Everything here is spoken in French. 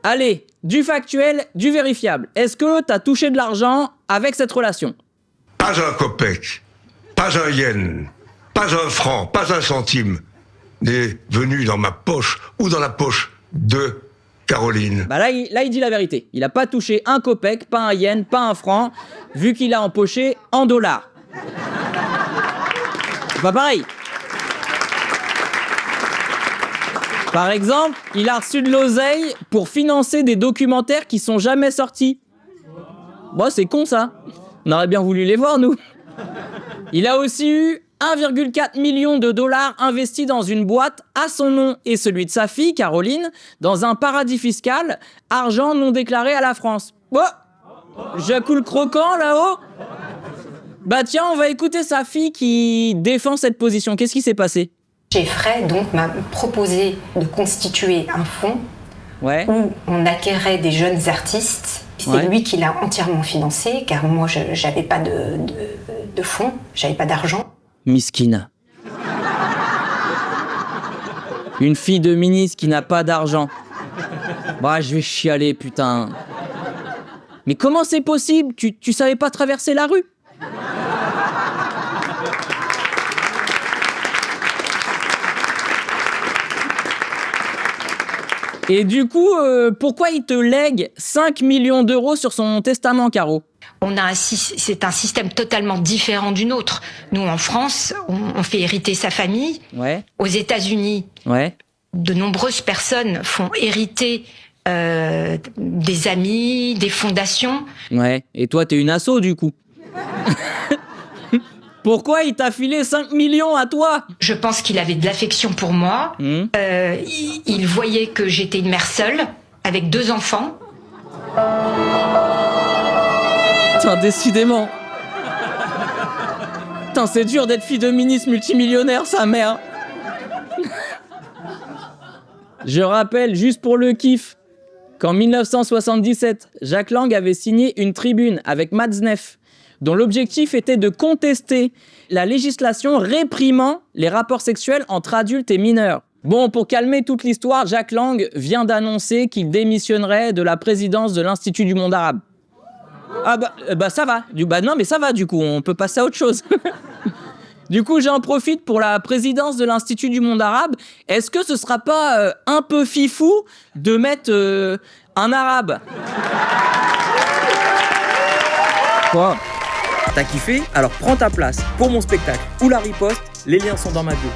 Allez, du factuel, du vérifiable. Est-ce que t'as touché de l'argent avec cette relation? Pas un copec, pas un yen, pas un franc, pas un centime n'est venu dans ma poche ou dans la poche de Caroline. Bah là, il dit la vérité. Il a pas touché un copec, pas un yen, pas un franc, vu qu'il a empoché en dollars. C'est pas pareil. Par exemple, il a reçu de l'oseille pour financer des documentaires qui sont jamais sortis. Bon, c'est con ça. On aurait bien voulu les voir, nous. Il a aussi eu 1,4 million de dollars investis dans une boîte à son nom et celui de sa fille, Caroline, dans un paradis fiscal, argent non déclaré à la France. Oh, Jacou le croquant, là-haut. Bah tiens, on va écouter sa fille qui défend cette position. Qu'est-ce qui s'est passé? Jeffrey donc m'a proposé de constituer un fonds où on acquérait des jeunes artistes. C'est lui qui l'a entièrement financé, car moi j'avais pas de fonds, j'avais pas d'argent. Miskina. Une fille de ministre qui n'a pas d'argent. Bah, je vais chialer, putain. Mais comment c'est possible? Tu savais pas traverser la rue? Et du coup, pourquoi il te lègue 5 millions d'euros sur son testament, Caro? C'est un système totalement différent du nôtre. Nous, en France, on fait hériter sa famille. Aux États-Unis, de nombreuses personnes font hériter des amis, des fondations. Et toi, t'es une asso, du coup. Pourquoi il t'a filé 5 millions à toi? Je pense qu'il avait de l'affection pour moi. Il voyait que j'étais une mère seule, avec 2 enfants. Putain, décidément. Putain, c'est dur d'être fille de ministre multimillionnaire, sa mère. Je rappelle, juste pour le kiff, qu'en 1977, Jack Lang avait signé une tribune avec Matzneff, dont l'objectif était de contester la législation réprimant les rapports sexuels entre adultes et mineurs. Bon, pour calmer toute l'histoire, Jack Lang vient d'annoncer qu'il démissionnerait de la présidence de l'Institut du monde arabe. Ah bah ça va. Non mais ça va du coup, on peut passer à autre chose. Du coup, j'en profite pour la présidence de l'Institut du monde arabe. Est-ce que ce sera pas un peu fifou de mettre un arabe? Quoi? T'as kiffé? Alors prends ta place pour mon spectacle ou la riposte, les liens sont dans ma bio.